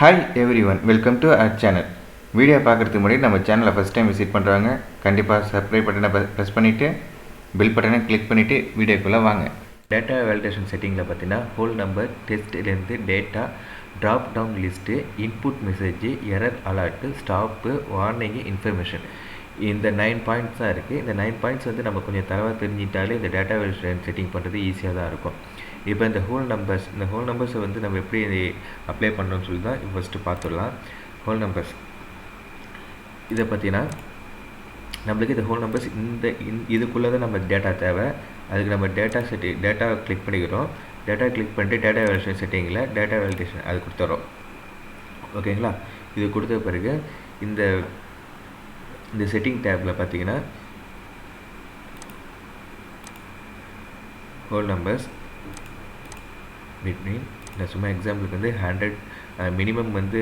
Hi everyone, welcome to our channel. Video பார்க்குறதுக்கு முன்னாடி நம்ம சேனலை ஃபஸ்ட் டைம் விசிட் பண்ணுறவங்க கண்டிப்பாக சப்ஸ்கிரைப் பட்டனை ப்ரெஸ் பண்ணிவிட்டு பில் பட்டனை கிளிக் பண்ணிவிட்டு வீடியோக்குள்ளே வாங்க. டேட்டா வேலிடேஷன் செட்டிங்கில் பார்த்தீங்கன்னா ஹோல் நம்பர், டெஸ்ட்லேருந்து data, drop down list, input message, error alert, stop, warning, information, இந்த 9 பாயிண்ட்ஸ் தான் இருக்குது. இந்த 9 பாயிண்ட்ஸ் வந்து நம்ம கொஞ்சம் தரவாக தெரிஞ்சிட்டாலே இந்த டேட்டா வேலிடேஷன் செட்டிங் பண்ணுறது ஈஸியாக தான் இருக்கும். இப்போ இந்த ஹோல் நம்பர்ஸை வந்து நம்ம எப்படி அப்ளை பண்ணுறோம்னு சொல்லி தான் இப்போ ஃபஸ்ட்டு பார்த்துடலாம். ஹோல் நம்பர்ஸ் இதை பார்த்தீங்கன்னா நம்மளுக்கு இந்த ஹோல் நம்பர்ஸ் இதுக்குள்ளே தான் நம்ம டேட்டா தேவை. அதுக்கு நம்ம டேட்டாவை கிளிக் பண்ணிக்கிறோம். டேட்டா கிளிக் பண்ணிட்டு டேட்டா வேலிடேஷன் செட்டிங்கில் டேட்டா வேலிடேஷன் அது கொடுத்துறோம். ஓகேங்களா? இது கொடுத்த பிறகு இந்த செட்டிங் டேப்பில் பார்த்தீங்கன்னா ஹோல் நம்பர்ஸ் பிட்வீன், நான் சும்மா எக்ஸாம்பிளுக்கு வந்து 100, மினிமம் வந்து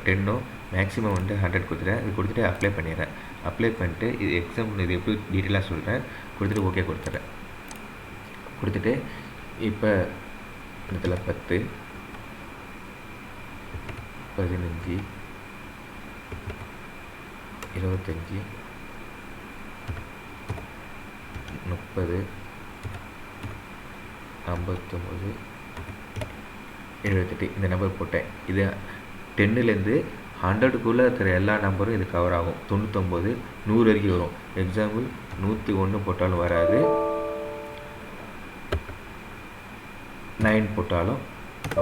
10, மேக்ஸிமம் வந்து 100 கொடுத்துட்டேன். இது கொடுத்துட்டு அப்ளை பண்ணிடுறேன். அப்ளை பண்ணிட்டு இது எக்ஸாம்பிள் இது எப்படி டீட்டெயிலாக சொல்கிறேன், கொடுத்துட்டு ஓகே கொடுத்துட்றேன். கொடுத்துட்டு இப்போ இதில் 10, 15, 25, 30, 59, 78 இந்த நம்பர் போட்டேன். இது 10லேருந்து 100க்குள்ளே இருக்கிற எல்லா நம்பரும் இது கவர் ஆகும். 99, 100 வரைக்கும் வரும். எக்ஸாம்பிள் 101 போட்டாலும் வராது, 9 போட்டாலும்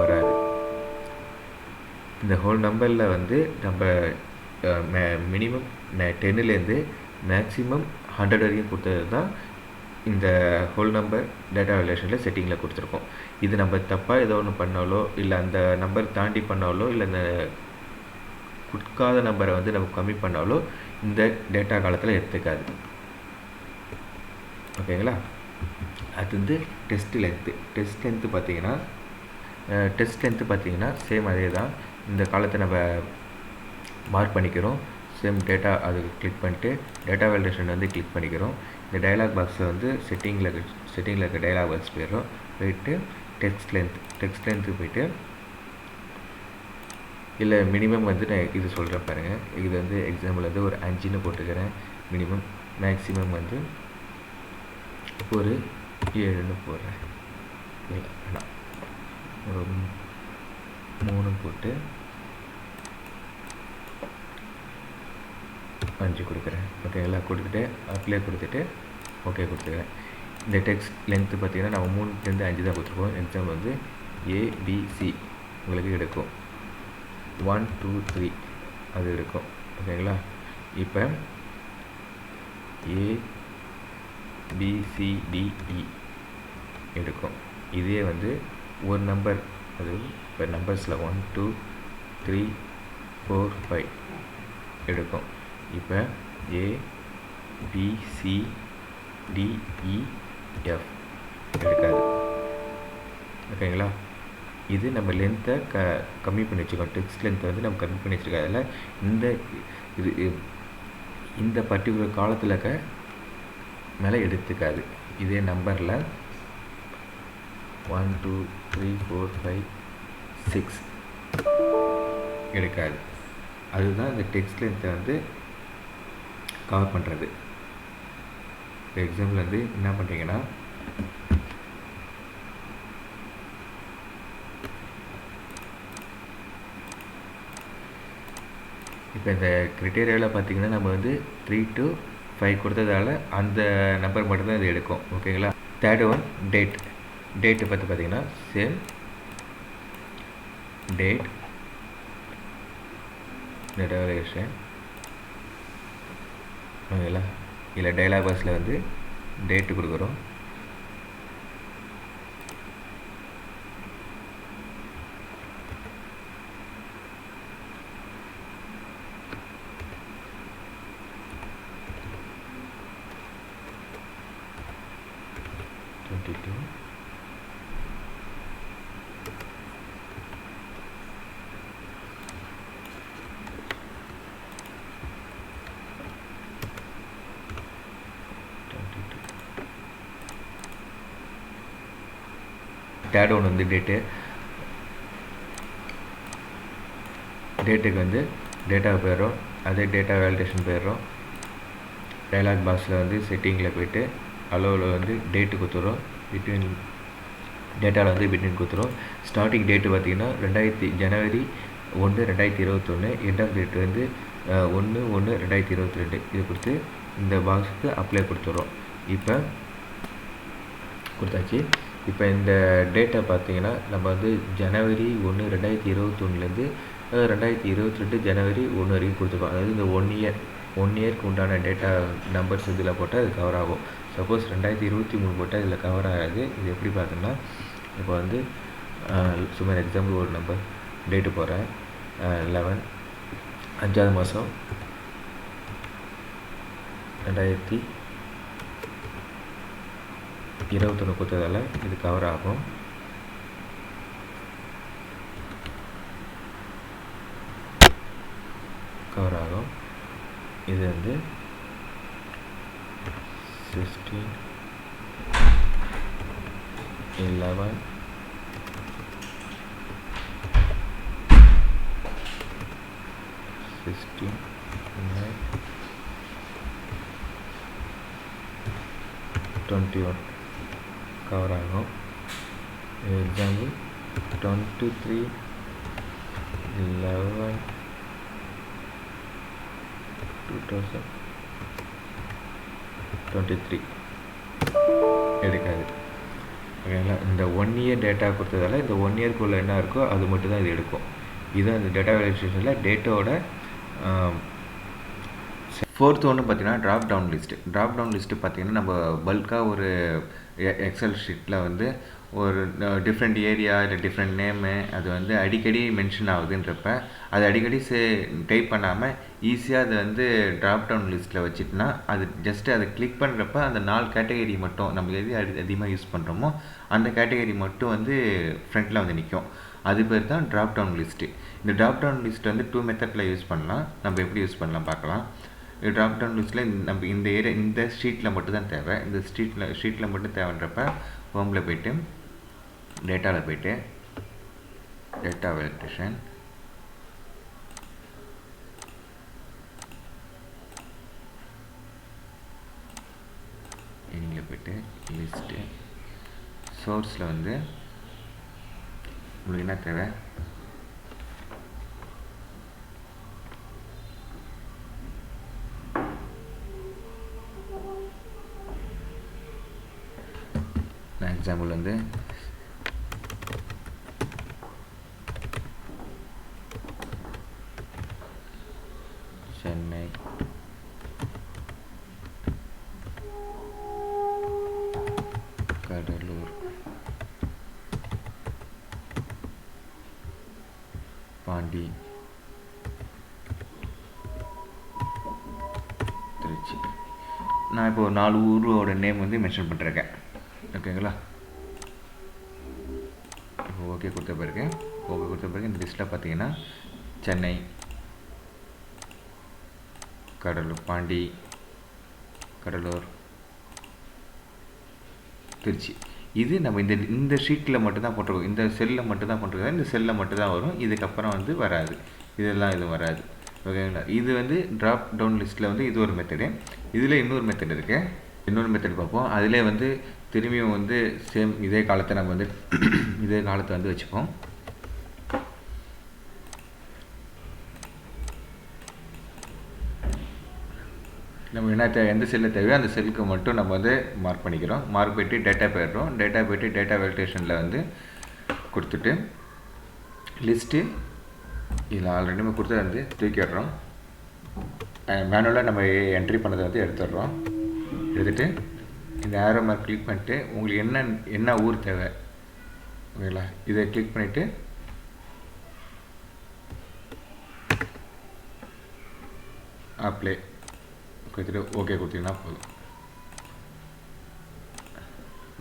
வராது. இந்த ஹோல் நம்பரில் வந்து நம்ம மினிமம் 10லேருந்து மேக்ஸிமம் 100 வரைக்கும் கொடுத்தது தான் இந்த ஹோல் நம்பர் டேட்டா வேலிடேஷனில் செட்டிங்கில் கொடுத்துருக்கோம். இது நம்ம தப்பாக ஏதோ ஒன்று பண்ணாலோ, இல்லை அந்த நம்பர் தாண்டி பண்ணாலோ, இல்லை இந்த கொடுக்காத நம்பரை வந்து நம்ம கம்மி பண்ணாலோ இந்த டேட்டா காலத்தில் எடுத்துக்காது. ஓகேங்களா? அது வந்து டெஸ்ட் லென்த்து பார்த்தீங்கன்னா சேம் அதே தான். இந்த காலத்தை நம்ம மார்க் பண்ணிக்கிறோம். சேம் டேட்டா அதுக்கு கிளிக் பண்ணிட்டு டேட்டா வேலிடேஷன் வந்து கிளிக் பண்ணிக்கிறோம். இந்த டயலாக் பாக்ஸில் வந்து செட்டிங்கில் இருக்க டயலாக் பாக்ஸ் போயிட்டு டெக்ஸ்ட் லென்த்து போயிட்டு இல்லை மினிமம் வந்து நான் இது சொல்கிறேன் பாருங்கள். இது வந்து எக்ஸாம்பிள் வந்து ஒரு 5ன்னு போட்டுக்கிறேன். மினிமம், மேக்ஸிமம் வந்து ஒரு 7ன்னு போடுறேன். இல்லை வேணாம், ஒரு 3 போட்டு 5 கொடுக்குறேன். ஓகேங்களா? கொடுத்துட்டு அப்ளை கொடுத்துட்டு ஓகே கொடுத்துக்கிறேன். இந்த டெக்ஸ்ட் லென்த்து பார்த்தீங்கன்னா நம்ம 3லேருந்து 5 தான் கொடுத்துருக்கோம். எக்ஸாம்பிள் வந்து ABC உங்களுக்கு எடுக்கும், 1 2 3 அது இருக்கும். ஓகேங்களா? இப்போ ABCDE எடுக்கும். இதே வந்து ஒரு நம்பர், அது இப்போ நம்பர்ஸில் 1 2 3 4 5 எடுக்கும். இப்போ ABCDEF எடுக்காது. ஓகேங்களா? இது நம்ம லென்த்தை கம்மி பண்ணி வச்சுக்கோம். டெக்ஸ்ட் லென்த்தை வந்து நம்ம கம்மி பண்ணி வச்சுருக்கோம். அதில் இந்த பர்டிகுலர் காலத்தில் இருக்க மேலே எடுத்துக்காது. இதே நம்பரில் 1 2 3 4 5 6 எடுக்காது. அதுதான் இந்த டெக்ஸ்ட் லென்த்தை வந்து கவர் பண்ணுறது. இப்போ எக்ஸாம்பிள் வந்து என்ன பண்ணுறீங்கன்னா, இப்போ இந்த க்ரைட்டீரியாவில் பார்த்தீங்கன்னா நம்ம வந்து 3 to 5 கொடுத்ததால அந்த நம்பர் மட்டும்தான் இது எடுக்கும். ஓகேங்களா? தேர்ட் ஒன் டேட்டு பார்த்து பார்த்தீங்கன்னா சேம் டேட் டேட்டா வேலிடேஷன். ஓகேங்களா? இல்லை டயலாக் பாக்ஸில் வந்து டேட்டு கொடுக்குறோம். தேர்ட் ஒன் வந்து டேட்டு டேட்டுக்கு வந்து டேட்டா போயிடுறோம், அதே டேட்டா வேலிடேஷன் போயிடுறோம். டயலாக் பாக்ஸில் வந்து செட்டிங்கில் போய்ட்டு அலோவில் வந்து டேட்டு கொடுத்துறோம், பிட்வீன் டேட்டாவில் வந்து பிட்வீன் கொடுத்துறோம். ஸ்டார்டிங் டேட்டு பார்த்திங்கன்னா ஜனவரி 1 2021, எண்ட் ஆஃப் டேட் வந்து 1/1/2022. இது கொடுத்து இந்த பாக்ஸுக்கு அப்ளை கொடுத்துறோம். இப்போ கொடுத்தாச்சு. இப்போ இந்த டேட்டா பார்த்திங்கன்னா நம்ம வந்து ஜனவரி 1 2021 2022 ஜனவரி 1 வரைக்கும் கொடுத்துருக்கோம். அதாவது இந்த 1 இயருக்கு உண்டான டேட்டா நம்பர்ஸ் இதில் போட்டால் அது கவர் ஆகும். சப்போஸ் 2023 போட்டால் இதில் கவர் ஆகாது. இது எப்படி பார்த்தோம்னா, இப்போ வந்து சும்மா எக்ஸாம்பிள் ஒரு நம்பர் டேட்டு போகிறேன், 11 5வது மாதம் 2021 கொடுத்ததால் இது கவர் ஆகும். இது வந்து 16 11 16 9 21 கவர் ஆகும். எக்ஸாம்பிள் 23 11 2023 எடுக்காது. ஓகேங்களா? இந்த 1 இயர் டேட்டா கொடுத்ததால இந்த 1 இயர்க்குள்ளே என்ன இருக்கோ அது மட்டும் தான் இது எடுக்கும். இதுதான் இந்த டேட்டா வேலிடேஷனில் டேட்டோட ஃபோர்த் ஒன்று பார்த்தீங்கன்னா ட்ராப் டவுன் லிஸ்ட்டு பார்த்தீங்கன்னா நம்ம பல்காக ஒரு எக்ஸல் ஷீட்டில் வந்து ஒரு டிஃப்ரெண்ட் ஏரியா இல்லை டிஃப்ரெண்ட் நேமு அது வந்து அடிக்கடி மென்ஷன் ஆகுதுன்றப்ப அது அடிக்கடி டைப் பண்ணாமல் ஈஸியாக அதை வந்து ட்ராப் டவுன் லிஸ்ட்டில் வச்சுட்டுனா அது ஜஸ்ட்டு அதை கிளிக் பண்ணுறப்ப அந்த 4 கேட்டகரி மட்டும் நம்ம எது அதிகமாக யூஸ் பண்ணுறோமோ அந்த கேட்டகரி மட்டும் வந்து ஃப்ரண்ட்டில் வந்து நிற்கும். அது பேர் தான் ட்ராப் டவுன் லிஸ்ட்டு. இந்த ட்ராப் டவுன் லிஸ்ட் வந்து 2 மெத்தடில் யூஸ் பண்ணலாம். நம்ம எப்படி யூஸ் பண்ணலாம் பார்க்கலாம். ட்ராப் டவுன் லிஸ்ட்டில் நம்ம இந்த ஷீட்டில் மட்டும் தான் தேவை. இந்த ஷீட்டில் மட்டும் தேவைன்றப்ப ஹோமில் போய்ட்டு டேட்டாவில் போய்ட்டு டேட்டா வேலிடேஷன் இங்கே போய்ட்டு லிஸ்ட்டு சோர்ஸில் வந்து உங்களுக்கு என்ன தேவை, எக்ஸாம்பிள் வந்து சென்னை கடலூர் பாண்டி திருச்சி. நான் இப்போ 4 ஊரோட நேம் வந்து மென்ஷன் பண்ணிருக்கேன். ஓகேங்களா? இப்போ ஓகே கொடுத்த பிறகு இந்த லிஸ்ட்டில் பார்த்தீங்கன்னா சென்னை, கடலூர், பாண்டி, கடலூர், திருச்சி. இது நம்ம இந்த ஷீட்டில் மட்டும்தான் போட்டிருக்கோம், இந்த செல்லில் மட்டும்தான் போட்டிருக்கோம், இந்த செல்லில் மட்டும்தான் வரும். இதுக்கப்புறம் வந்து வராது, எதுவும் வராது. ஓகேங்களா? இது வந்து ட்ராப் டவுன் லிஸ்ட்டில் வந்து இது ஒரு மெத்தடு. இதில் இன்னொரு மெத்தட் இருக்குது. இன்னொரு மெத்தட் பார்ப்போம். அதிலே வந்து திரும்பியும் வந்து சேம் இதே காலத்தை நம்ம வந்து வந்து வச்சுப்போம். நம்ம எந்த செல்லில் தேவையோ அந்த செல்லுக்கு மட்டும் நம்ம வந்து மார்க் பண்ணிக்கிறோம். மார்க் போய்ட்டு டேட்டா போய்டுறோம். டேட்டா வேலிடேஷனில் வந்து கொடுத்துட்டு லிஸ்ட்டு இதில் ஆல்ரெடி நம்ம கொடுத்தது வந்து தூக்கிடுறோம். மேனுவலாக நம்ம என்ட்ரி பண்ணதை வந்து எடுத்துடுறோம். எடுத்துகிட்டு இந்த ஆரோ மார்க் கிளிக் பண்ணிட்டு உங்களுக்கு என்ன ஊர் தேவை, ஓகேங்களா? இதை கிளிக் பண்ணிவிட்டு அப்ளை கொடுத்துட்டு ஓகே கொடுத்தீங்கன்னா போதும்.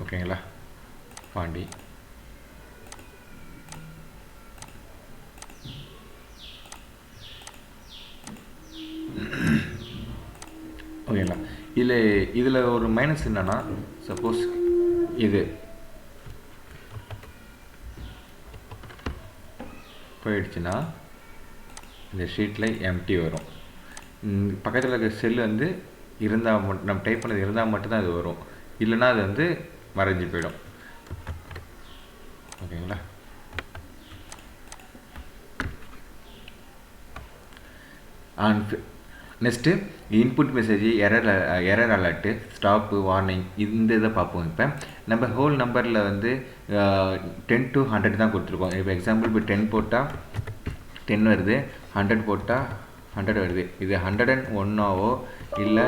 ஓகேங்களா? பாண்டி ஓகேங்களா? இதில் ஒரு மைனஸ் என்னென்னா, சப்போஸ் இது போயிடுச்சுன்னா இந்த ஷீட்டில் எம்டி வரும். பக்கத்தில் இருக்கிற செல் வந்து இருந்தால் மட்டும் நம்ம டைப் பண்ணது இருந்தால் மட்டும்தான் அது வரும், இல்லைன்னா அது வந்து மறைஞ்சு போயிடும். ஓகேங்களா? Next input message, error alert, stop, warning, இந்த இதை பார்ப்போம். இப்போ நம்ம ஹோல் நம்பரில் வந்து 10 to 100 தான் கொடுத்துருக்கோம். இப்போ எக்ஸாம்பிள் இப்போ 10 போட்டால் 10 வருது, 100 போட்டால் 100 வருது. இது 101ஆவோ இல்லை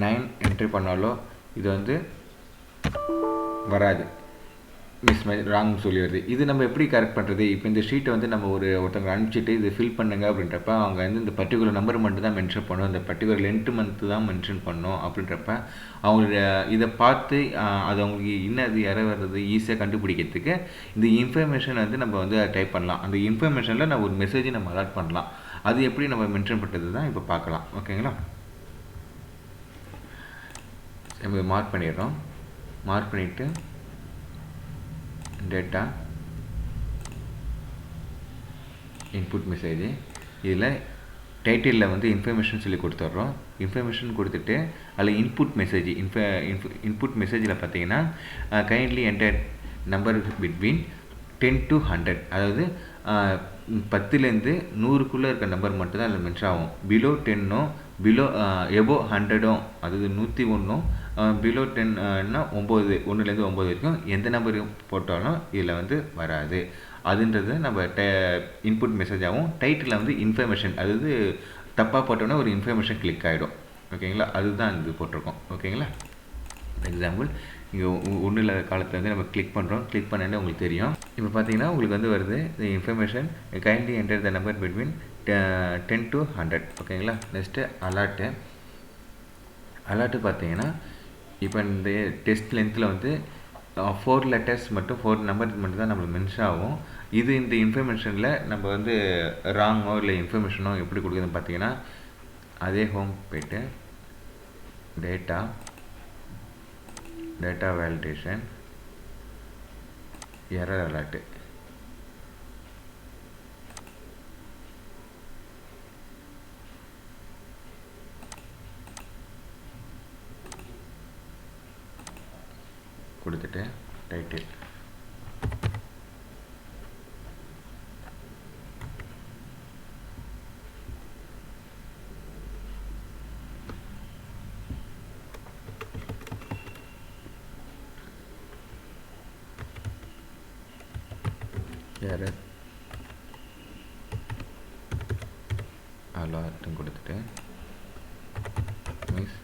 9 என்ட்ரி பண்ணாலோ இது வந்து வராது, ராங் சொல்லி வருது. இது நம்ம எப்படி கரெக்ட் பண்ணுறது? இப்போ இந்த ஷீட்டை வந்து நம்ம ஒருத்தவங்க அனுப்பிச்சிட்டு இது ஃபில் பண்ணுங்க அப்படின்றப்ப அவங்க வந்து இந்த பர்டிகுலர் நம்பர் மட்டும் தான் மென்ஷன் பண்ணணும், இந்த பர்டிகுலர் லென்த்து மந்த்து தான் மென்ஷன் பண்ணணும் அப்படின்றப்ப அவங்க இதை பார்த்து அது அவங்களுக்கு இன்னது வருது ஈஸியாக கண்டுபிடிக்கிறதுக்கு இந்த இன்ஃபர்மேஷன் வந்து நம்ம வந்து டைப் பண்ணலாம். அந்த இன்ஃபர்மேஷனில் நம்ம ஒரு மெசேஜை நம்ம அலாட் பண்ணலாம். அது எப்படி நம்ம மென்ஷன் பண்ணுறது தான் இப்போ பார்க்கலாம். ஓகேங்களா? நம்ம மார்க் பண்ணிடுறோம். மார்க் பண்ணிவிட்டு டேட்டா இன்புட் மெசேஜ், இதில் டைட்டிலில் வந்து இன்ஃபர்மேஷன் சொல்லி கொடுத்துட்றோம். இன்ஃபர்மேஷன் கொடுத்துட்டு அதில் இன்புட் மெசேஜ், இன்புட் மெசேஜில் பார்த்தீங்கன்னா kindly enter number between 10 to 100, அதாவது 10லேருந்து 100க்குள்ளே இருக்க நம்பர் மட்டும் தான் அதில் மென்ஷன் ஆகும். பிலோ 10ஓ எபோ 100ஓ, அதாவது 101ஓ, பிலோ 10னா 9, 1லேருந்து 9 வரைக்கும் எந்த நம்பரையும் போட்டாலும் இதில் வந்து வராது. அதுன்றது நம்ம இன்புட் மெசேஜாகவும், டைட்டில் வந்து இன்ஃபர்மேஷன், அதாவது தப்பாக போட்டோன்னா ஒரு இன்ஃபர்மேஷன் கிளிக் ஆகிடும். ஓகேங்களா? அதுதான் இது போட்டிருக்கோம். ஓகேங்களா? எக்ஸாம்பிள் இங்கே ஒன்றும் இல்லாத காலத்தில் வந்து நம்ம கிளிக் பண்ணுறோம். கிளிக் பண்ணே உங்களுக்கு தெரியும். இப்போ பார்த்தீங்கன்னா உங்களுக்கு வந்து வருது இந்த information kindly enter the number between 10 to 100. ஓகேங்களா? நெக்ஸ்ட்டு அலர்ட்டு பார்த்தீங்கன்னா இப்போ இந்த டெஸ்ட் லென்த்தில் வந்து 4 letters மட்டும் 4 நம்பர் மட்டும் தான் நம்மளுக்கு மென்ஷன் ஆகும். இது இந்த இன்ஃபர்மேஷனில் நம்ம வந்து ராங்கோ இல்லை இன்ஃபர்மேஷனோ எப்படி கொடுக்குதுன்னு பார்த்தீங்கன்னா அதே ஹோம் போய்ட்டு டேட்டா வேலிடேஷன், எரர் அலர்ட்டு, கொடுத்துட்டு டைட்டில் எரர் அலர்ட்டும் கொடுத்துட்டு மிஸ்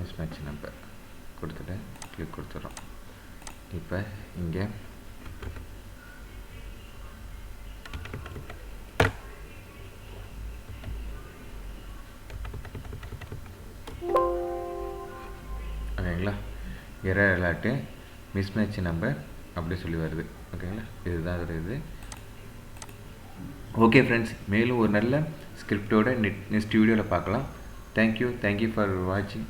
மிஸ்மேட்ச் நம்பர் கொடுத்துட்டு கிளிக் கொடுத்துட்றோம். இப்போ இங்கே ஓகேங்களா? எரர் அலர்ட்டு, மிஸ்மேட்ச் நம்பர் அப்படி சொல்லி வருது. ஓகேங்களா? இதுதான் அதோட இது. ஓகே ஃப்ரெண்ட்ஸ், மேலும் ஒரு நல்ல ஸ்கிரிப்டோட நெக்ஸ்ட் வீடியோவில் பார்க்கலாம். தேங்க்யூ ஃபார் வாட்சிங்.